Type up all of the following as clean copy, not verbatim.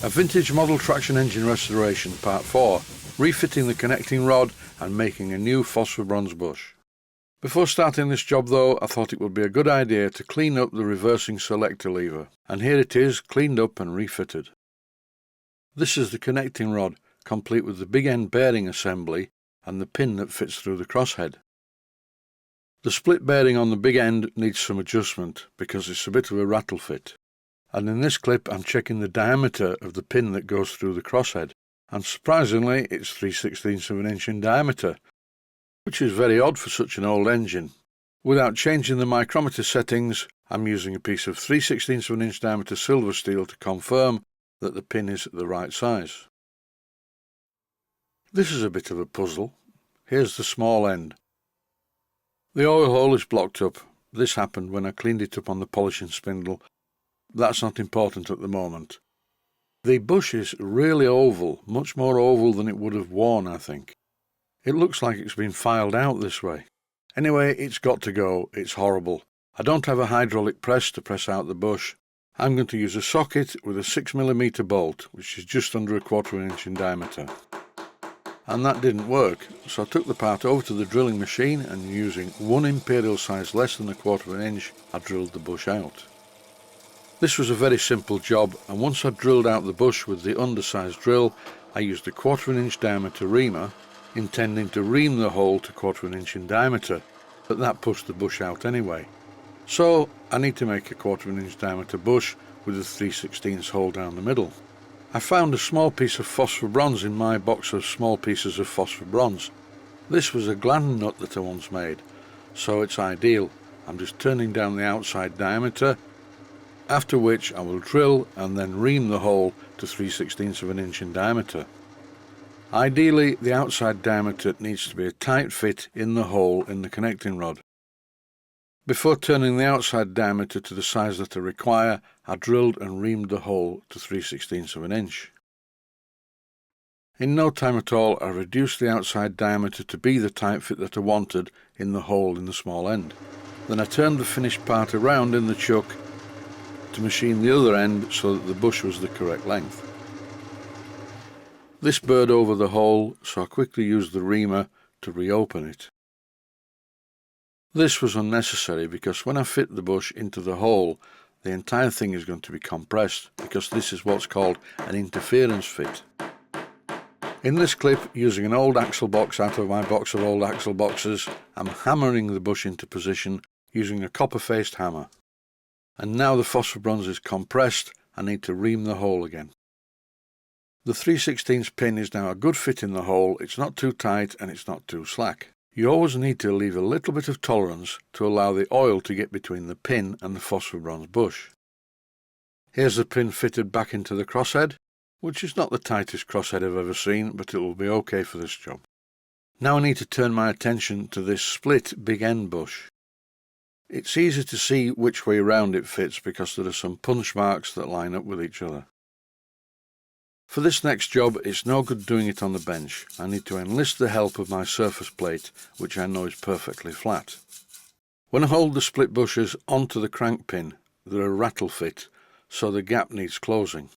A vintage model traction engine restoration, part 4, refitting the connecting rod and making a new phosphor bronze bush. Before starting this job though, I thought it would be a good idea to clean up the reversing selector lever, and here it is, cleaned up and refitted. This is the connecting rod, complete with the big end bearing assembly and the pin that fits through the crosshead. The split bearing on the big end needs some adjustment because it's a bit of a rattle fit. And in this clip I'm checking the diameter of the pin that goes through the crosshead, and surprisingly it's 3/16 of an inch in diameter, which is very odd for such an old engine. Without changing the micrometer settings, I'm using a piece of 3/16 of an inch diameter silver steel to confirm that the pin is the right size. This is a bit of a puzzle. Here's the small end. The oil hole is blocked up. This happened when I cleaned it up on the polishing spindle. That's not important at the moment. The bush is really oval, much more oval than it would have worn, I think. It looks like it's been filed out this way. Anyway, it's got to go. It's horrible. I don't have a hydraulic press to press out the bush. I'm going to use a socket with a 6mm bolt, which is just under 1/4 inch in diameter. And that didn't work, so I took the part over to the drilling machine and using 1 imperial size less than 1/4 inch, I drilled the bush out. This was a very simple job, and once I drilled out the bush with the undersized drill, I used a 1/4 inch diameter reamer, intending to ream the hole to 1/4 inch in diameter, but that pushed the bush out anyway. So I need to make a 1/4 inch diameter bush with a 3/16 hole down the middle. I found a small piece of phosphor bronze in my box of small pieces of phosphor bronze. This was a gland nut that I once made, so it's ideal. I'm just turning down the outside diameter, after which I will drill and then ream the hole to 3/16 of an inch in diameter. Ideally, the outside diameter needs to be a tight fit in the hole in the connecting rod. Before turning the outside diameter to the size that I require, I drilled and reamed the hole to 3/16 of an inch. In no time at all, I reduced the outside diameter to be the tight fit that I wanted in the hole in the small end. Then I turned the finished part around in the chuck to machine the other end so that the bush was the correct length. This burred over the hole, so I quickly used the reamer to reopen it. This was unnecessary because when I fit the bush into the hole, the entire thing is going to be compressed because this is what's called an interference fit. In this clip, using an old axle box out of my box of old axle boxes, I'm hammering the bush into position using a copper-faced hammer. And now the phosphor bronze is compressed, I need to ream the hole again. The 3/16 pin is now a good fit in the hole. It's not too tight and it's not too slack. You always need to leave a little bit of tolerance to allow the oil to get between the pin and the phosphor bronze bush. Here's the pin fitted back into the crosshead, which is not the tightest crosshead I've ever seen, but it will be okay for this job. Now I need to turn my attention to this split big end bush. It's easy to see which way round it fits because there are some punch marks that line up with each other. For this next job, it's no good doing it on the bench. I need to enlist the help of my surface plate, which I know is perfectly flat. When I hold the split bushes onto the crank pin, they're a rattle fit, so the gap needs closing.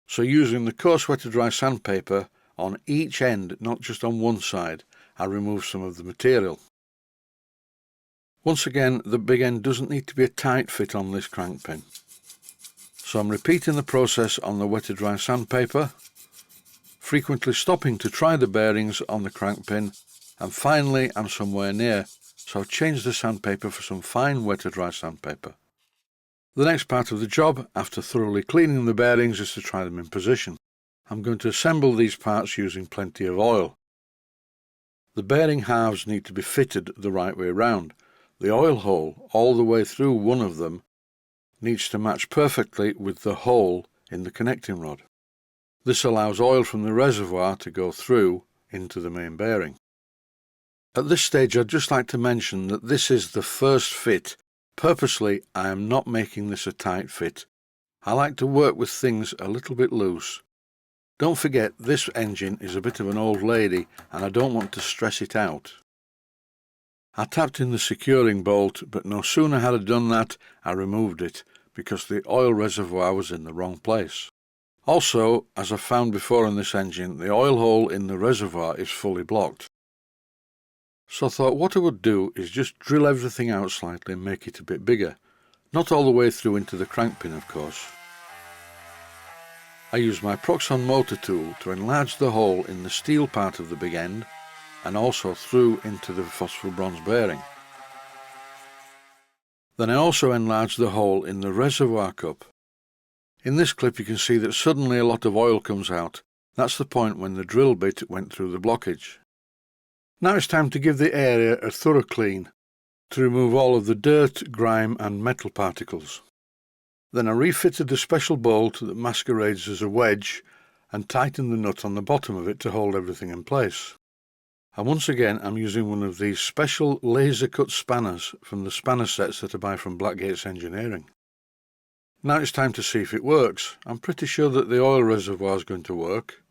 So using the coarse wet to dry sandpaper on each end, not just on one side, I remove some of the material. Once again, the big end doesn't need to be a tight fit on this crank pin. So I'm repeating the process on the wet to dry sandpaper, frequently stopping to try the bearings on the crank pin, and finally I'm somewhere near, so I've changed the sandpaper for some fine wet to dry sandpaper. The next part of the job, after thoroughly cleaning the bearings, is to try them in position. I'm going to assemble these parts using plenty of oil. The bearing halves need to be fitted the right way round. The oil hole, all the way through one of them, needs to match perfectly with the hole in the connecting rod. This allows oil from the reservoir to go through into the main bearing. At this stage, I'd just like to mention that this is the first fit. Purposely, I am not making this a tight fit. I like to work with things a little bit loose. Don't forget, this engine is a bit of an old lady and I don't want to stress it out. I tapped in the securing bolt, but no sooner had I done that, I removed it because the oil reservoir was in the wrong place. Also, as I've found before in this engine, the oil hole in the reservoir is fully blocked. So I thought what I would do is just drill everything out slightly and make it a bit bigger. Not all the way through into the crank pin, of course. I used my Proxxon motor tool to enlarge the hole in the steel part of the big end and also through into the phosphor bronze bearing. Then I also enlarged the hole in the reservoir cup. In this clip you can see that suddenly a lot of oil comes out. That's the point when the drill bit went through the blockage. Now it's time to give the area a thorough clean to remove all of the dirt, grime and metal particles. Then I refitted the special bolt that masquerades as a wedge and tightened the nut on the bottom of it to hold everything in place. And once again I'm using one of these special laser cut spanners from the spanner sets that I buy from Blackgates Engineering. Now it's time to see if it works. I'm pretty sure that the oil reservoir is going to work.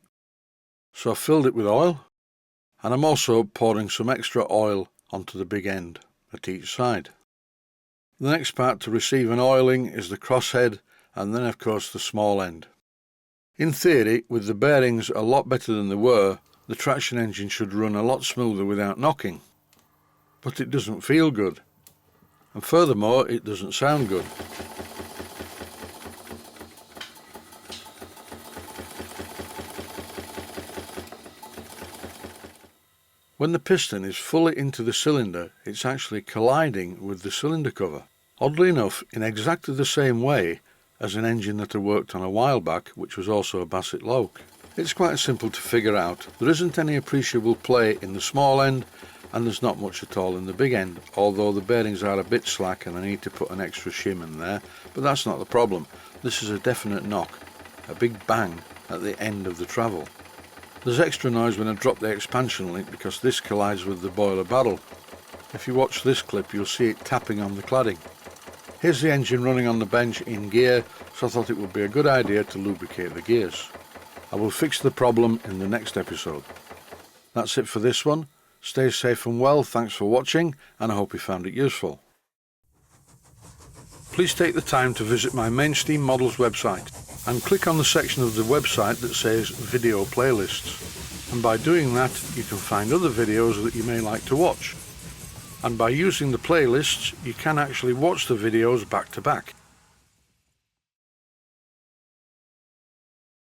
So I've filled it with oil, and I'm also pouring some extra oil onto the big end at each side. The next part to receive an oiling is the crosshead and then of course the small end. In theory, with the bearings a lot better than they were, the traction engine should run a lot smoother without knocking. But it doesn't feel good. And furthermore, it doesn't sound good. When the piston is fully into the cylinder, it's actually colliding with the cylinder cover. Oddly enough, in exactly the same way as an engine that I worked on a while back, which was also a Bassett-Lowke. It's quite simple to figure out. There isn't any appreciable play in the small end, and there's not much at all in the big end, although the bearings are a bit slack and I need to put an extra shim in there, but that's not the problem. This is a definite knock, a big bang at the end of the travel. There's extra noise when I drop the expansion link because this collides with the boiler barrel. If you watch this clip you'll see it tapping on the cladding. Here's the engine running on the bench in gear, so I thought it would be a good idea to lubricate the gears. I will fix the problem in the next episode. That's it for this one. Stay safe and well, thanks for watching, and I hope you found it useful. Please take the time to visit my Mainsteam Models website and click on the section of the website that says Video Playlists. And by doing that, you can find other videos that you may like to watch. And by using the playlists, you can actually watch the videos back to back.